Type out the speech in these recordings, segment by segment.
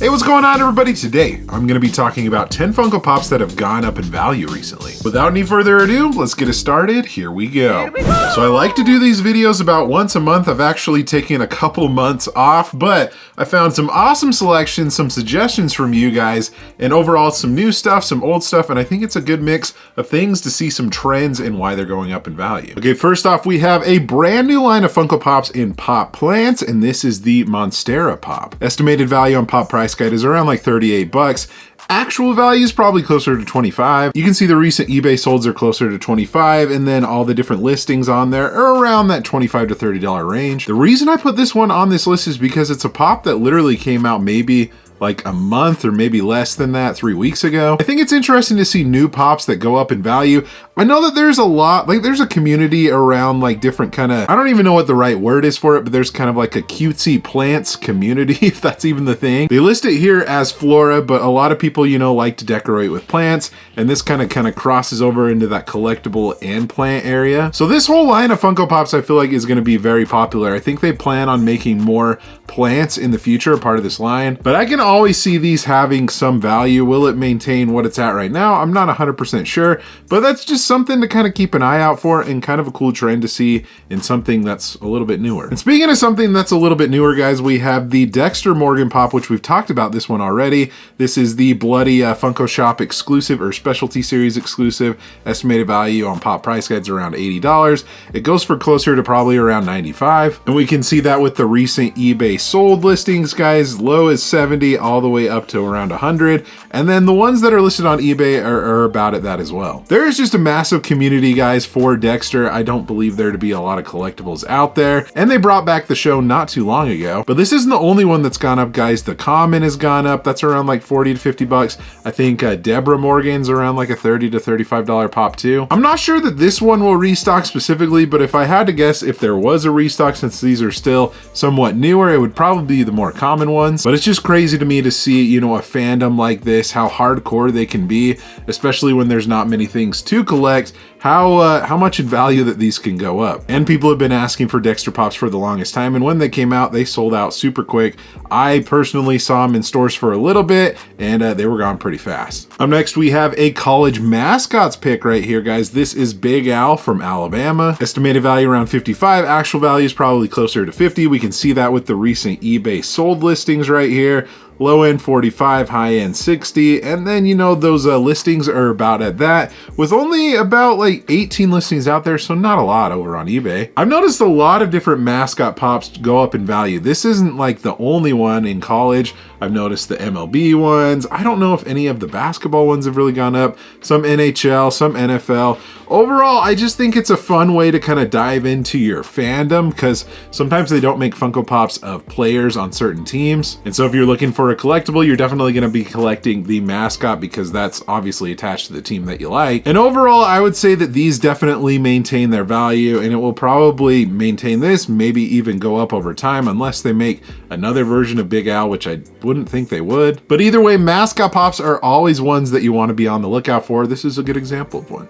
Hey, what's going on, everybody? Today, I'm going to be talking about 10 Funko Pops that have gone up in value recently. Without any further ado, let's get it started. Here we go. So I like to do these videos about once a month. I've actually taken a couple months off, but I found some awesome selections, some suggestions from you guys, and overall some new stuff, some old stuff, and I think it's a good mix of things to see some trends and why they're going up in value. Okay, first off, we have a brand new line of Funko Pops in Pop Plants, and this is the Monstera Pop. Estimated value on Pop Price Guide is around like 38 bucks. Actual value is probably closer to 25. You can see the recent eBay solds are closer to 25, and then all the different listings on there are around that $25 to $30 range. The reason I put this one on this list is because it's a pop that literally came out maybe like a month or maybe less than that, 3 weeks ago. I think it's interesting to see new pops that go up in value. I know that there's a lot, like there's a community around like different kind of, I don't even know what the right word is for it, but there's kind of like a cutesy plants community, if that's even the thing. They list it here as flora, but a lot of people, you know, like to decorate with plants, and this kind of crosses over into that collectible and plant area. So this whole line of Funko Pops I feel like is going to be very popular. I think they plan on making more plants in the future, part of this line, but I can always see these having some value. Will it maintain what it's at right now? I'm not 100% sure, but that's just something to kind of keep an eye out for and kind of a cool trend to see in something that's a little bit newer. And speaking of something that's a little bit newer, guys, we have the Dexter Morgan Pop, which we've talked about this one already. This is the Bloody Funko Shop exclusive or specialty series exclusive. Estimated value on Pop Price Guides around $80. It goes for closer to probably around 95. And we can see that with the recent eBay sold listings, guys, low as 70 all the way up to around 100. And then the ones that are listed on eBay are about at that as well. There is just a massive community, guys, for Dexter. I don't believe there to be a lot of collectibles out there. And they brought back the show not too long ago. But this isn't the only one that's gone up, guys. The Common has gone up. That's around like 40 to 50 bucks. I think Deborah Morgan's around like a $30 to $35 pop too. I'm not sure that this one will restock specifically, but if I had to guess, if there was a restock, since these are still somewhat newer, it would probably be the more common ones. But it's just crazy to me to see, you know, a fandom like this, how hardcore they can be, especially when there's not many things to collect, how much in value that these can go up. And people have been asking for Dexter Pops for the longest time, and when they came out, they sold out super quick. I personally saw them in stores for a little bit, and they were gone pretty fast. Up next, we have a college mascots pick right here, guys. This is Big Al from Alabama. Estimated value around 55. Actual value is probably closer to 50. We can see that with the recent eBay sold listings right here. Low end 45, high end 60, and then, you know, those listings are about at that, with only about like 18 listings out there, so not a lot over on eBay. I've noticed a lot of different mascot pops go up in value. This isn't like the only one in college. I've noticed the MLB ones. I don't know if any of the basketball ones have really gone up. Some NHL, some NFL. Overall, I just think it's a fun way to kind of dive into your fandom, because sometimes they don't make Funko Pops of players on certain teams. And so if you're looking for a collectible, you're definitely going to be collecting the mascot, because that's obviously attached to the team that you like. And overall, I would say that these definitely maintain their value, and it will probably maintain this, maybe even go up over time, unless they make another version of Big Al, which I wouldn't think they would. But either way, mascot pops are always ones that you want to be on the lookout for. This is a good example of one.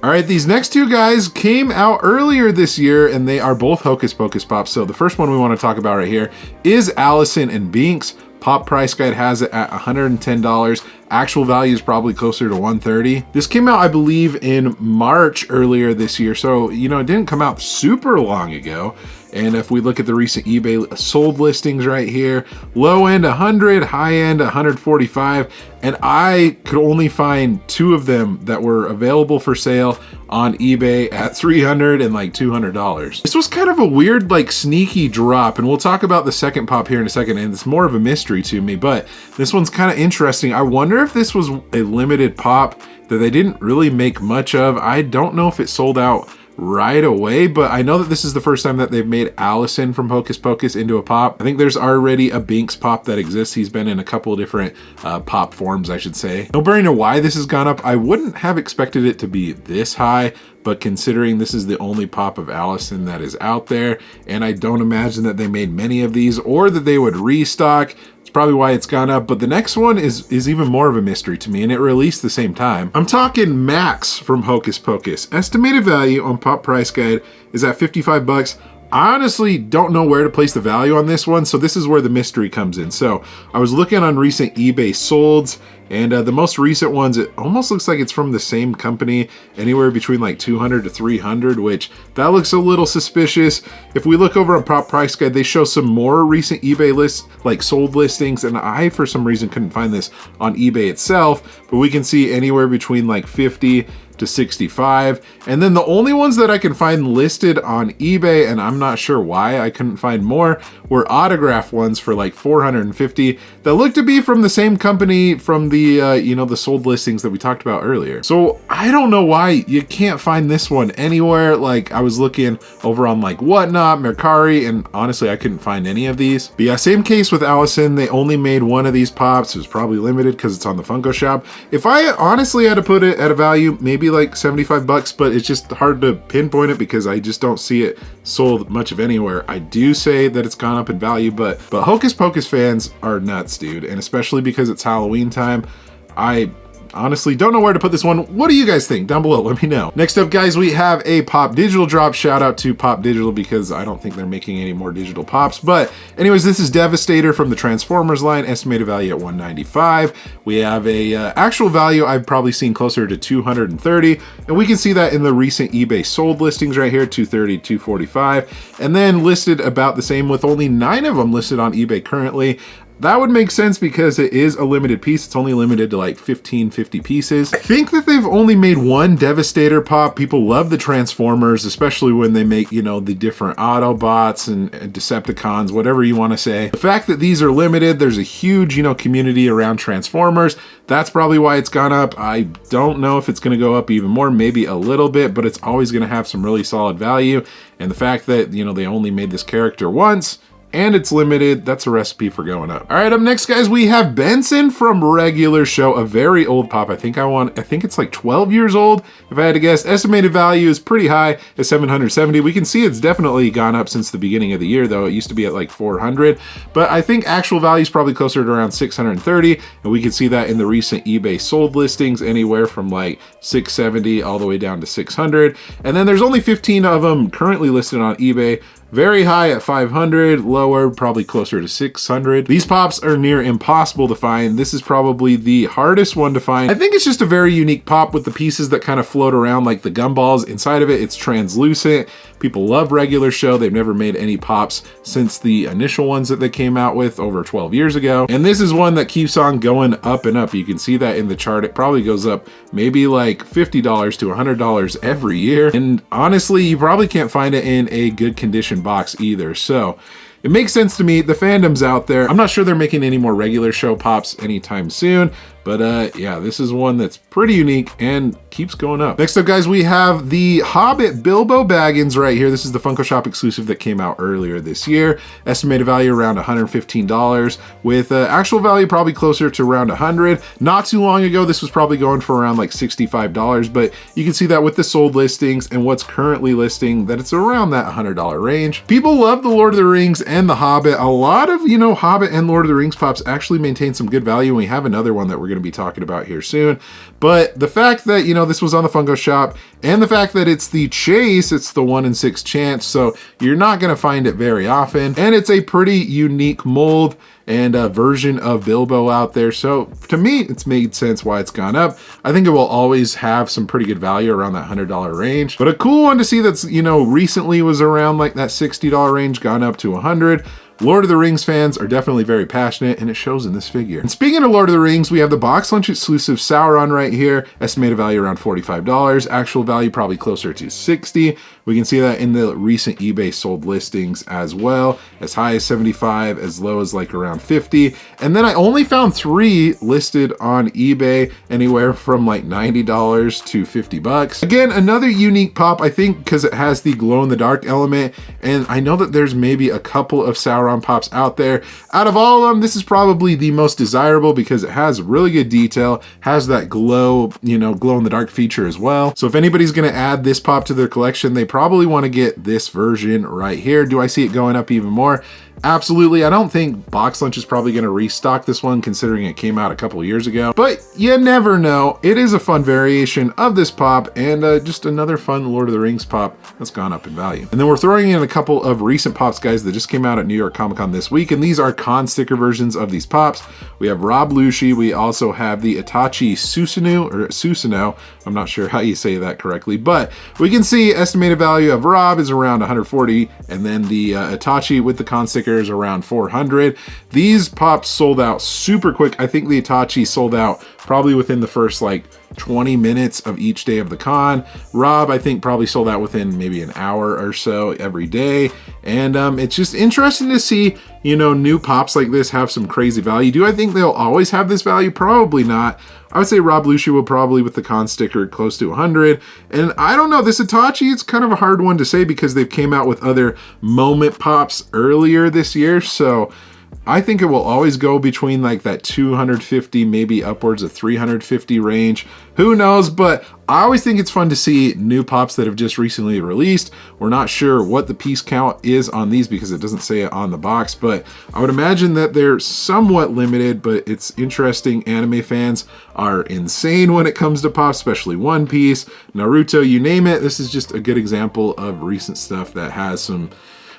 All right, these next two guys came out earlier this year, and they are both Hocus Pocus Pops. So the first one we want to talk about right here is Allison and Binks. Pop Price Guide has it at $110. Actual value is probably closer to $130. This came out, I believe, in March earlier this year. So, you know, it didn't come out super long ago. And if we look at the recent eBay sold listings right here, low end 100, high end 145. And I could only find two of them that were available for sale on eBay at $300 and like $200. This was kind of a weird, like sneaky drop. And we'll talk about the second pop here in a second. And it's more of a mystery to me, but this one's kind of interesting. I wonder if this was a limited pop that they didn't really make much of. I don't know if it sold out right away, but I know that this is the first time that they've made Allison from Hocus Pocus into a pop. I think there's already a Binks pop that exists. He's been in a couple of different pop forms, I should say. No brainer why this has gone up. I wouldn't have expected it to be this high, but considering this is the only pop of Allison that is out there, and I don't imagine that they made many of these or that they would restock, it's probably why it's gone up. But the next one is even more of a mystery to me, and it released the same time. I'm talking Max from Hocus Pocus. Estimated value on Pop Price Guide is at 55 bucks. I honestly don't know where to place the value on this one, so this is where the mystery comes in. So I was looking on recent eBay solds, and the most recent ones, it almost looks like it's from the same company, anywhere between like 200 to 300, which that looks a little suspicious. If we look over on Pop Price Guide, they show some more recent eBay lists, like sold listings, and I, for some reason, couldn't find this on eBay itself, but we can see anywhere between like 50 to 65. And then the only ones that I can find listed on eBay, and I'm not sure why I couldn't find more, were autograph ones for like 450 that look to be from the same company from the you know, the sold listings that we talked about earlier. So I don't know why you can't find this one anywhere. Like, I was looking over on like Whatnot, Mercari, and honestly I couldn't find any of these. But yeah, same case with Allison. They only made one of these pops. It was probably limited because it's on the Funko shop. If I honestly had to put it at a value, maybe like 75 bucks, but it's just hard to pinpoint it because I just don't see it sold much of anywhere. I do say that it's gone up in value, but Hocus Pocus fans are nuts, dude, and especially because it's Halloween time. I honestly don't know where to put this one. What do you guys think? Down below, let me know. Next up, guys, we have a Pop Digital drop. Shout out to Pop Digital because I don't think they're making any more digital pops. But anyways, this is Devastator from the Transformers line, estimated value at $195. We have a actual value I've probably seen closer to $230, and we can see that in the recent eBay sold listings right here, $230, $245, and then listed about the same with only 9 of them listed on eBay currently. That would make sense because it is a limited piece. It's only limited to like 50 pieces. I think that they've only made one Devastator pop. People love the Transformers, especially when they make, you know, the different Autobots and Decepticons, whatever you want to say. The fact that these are limited, there's a huge, you know, community around Transformers. That's probably why it's gone up. I don't know if it's going to go up even more, maybe a little bit, but it's always going to have some really solid value. And the fact that, you know, they only made this character once, and it's limited, that's a recipe for going up. All right, up next, guys, we have Benson from Regular Show, a very old pop. I think it's like 12 years old, if I had to guess. Estimated value is pretty high at 770. We can see it's definitely gone up since the beginning of the year, though. It used to be at like 400, but I think actual value is probably closer to around 630, and we can see that in the recent eBay sold listings, anywhere from like 670 all the way down to 600. And then there's only 15 of them currently listed on eBay. Very high at 500, lower, probably closer to 600. These pops are near impossible to find. This is probably the hardest one to find. I think it's just a very unique pop with the pieces that kind of float around like the gumballs. Inside of it, it's translucent. People love Regular Show. They've never made any pops since the initial ones that they came out with over 12 years ago. And this is one that keeps on going up and up. You can see that in the chart. It probably goes up maybe like $50 to $100 every year. And honestly, you probably can't find it in a good condition box either. So it makes sense to me. The fandom's out there. I'm not sure they're making any more Regular Show pops anytime soon, but yeah, this is one that's pretty unique and keeps going up. Next up, guys, we have the Hobbit Bilbo Baggins right here. This is the Funko Shop exclusive that came out earlier this year. Estimated value around $115, with actual value probably closer to around $100. Not too long ago, this was probably going for around like $65, but you can see that with the sold listings and what's currently listing, that it's around that $100 range. People love the Lord of the Rings and the Hobbit. A lot of, you know, Hobbit and Lord of the Rings pops actually maintain some good value, and we have another one that we're going to be talking about here soon. But the fact that, you know, this was on the Funko Shop, and the fact that it's the chase, it's the 1 in 6 chance, so you're not going to find it very often, and it's a pretty unique mold and a version of Bilbo out there. So to me, it's made sense why it's gone up. I think it will always have some pretty good value around that $100 range, but a cool one to see that's, you know, recently was around like that $60 range, gone up to $100. Lord of the Rings fans are definitely very passionate, and it shows in this figure. And speaking of Lord of the Rings, we have the box lunch exclusive Sauron right here. Estimated value around $45. Actual value probably closer to $60. We can see that in the recent eBay sold listings as well, as high as 75, as low as like around 50. And then I only found 3 listed on eBay, anywhere from like $90 to $50. Again, another unique pop, I think, because it has the glow in the dark element. And I know that there's maybe a couple of Sauron pops out there. Out of all of them, this is probably the most desirable because it has really good detail, has that glow, you know, glow in the dark feature as well. So if anybody's going to add this pop to their collection, they probably want to get this version right here. Do I see it going up even more? absolutely. I don't think Box Lunch is probably going to restock this one considering it came out a couple years ago, but you never know. It is a fun variation of this pop and just another fun Lord of the Rings pop that's gone up in value. And then we're throwing in a couple of recent pops, guys, that just came out at New York Comic Con this week, and these are con sticker versions of these pops. We have Rob Lucci. We also have the Itachi Susanoo. I'm not sure how you say that correctly, but we can see estimated value of Rob is around 140, and then the Itachi with the con sticker is around 400. These pops sold out super quick. I think the Itachi sold out probably within the first like 20 minutes of each day of the con. Rob, I think, probably sold out within maybe an hour or so every day. And it's just interesting to see, you know, new pops like this have some crazy value. Do I think they'll always have this value? Probably not. I would say Rob Lucci will probably, with the con sticker, close to 100. And I don't know, this Itachi, it's kind of a hard one to say because they've came out with other moment pops earlier this year. So I think it will always go between like that 250, maybe upwards of 350 range. Who knows? But I always think it's fun to see new pops that have just recently released. We're not sure what the piece count is on these because it doesn't say it on the box, but I would imagine that they're somewhat limited, but it's interesting. Anime fans are insane when it comes to pops, especially One Piece, Naruto, you name it. This is just a good example of recent stuff that has some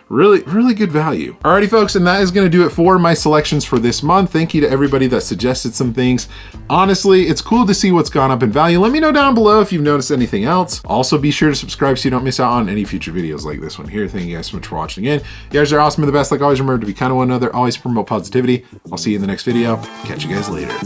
really good value. Alrighty folks, and that is going to do it for my selections for this month. Thank you to everybody that suggested some things. Honestly, it's cool to see what's gone up in value. Let me know down below if you've noticed anything else. Also, be sure to subscribe so you don't miss out on any future videos like this one here. Thank you guys so much for watching again. You guys are awesome and the best. Like always, remember to be kind to one another. Always promote positivity. I'll see you in the next video. Catch you guys later.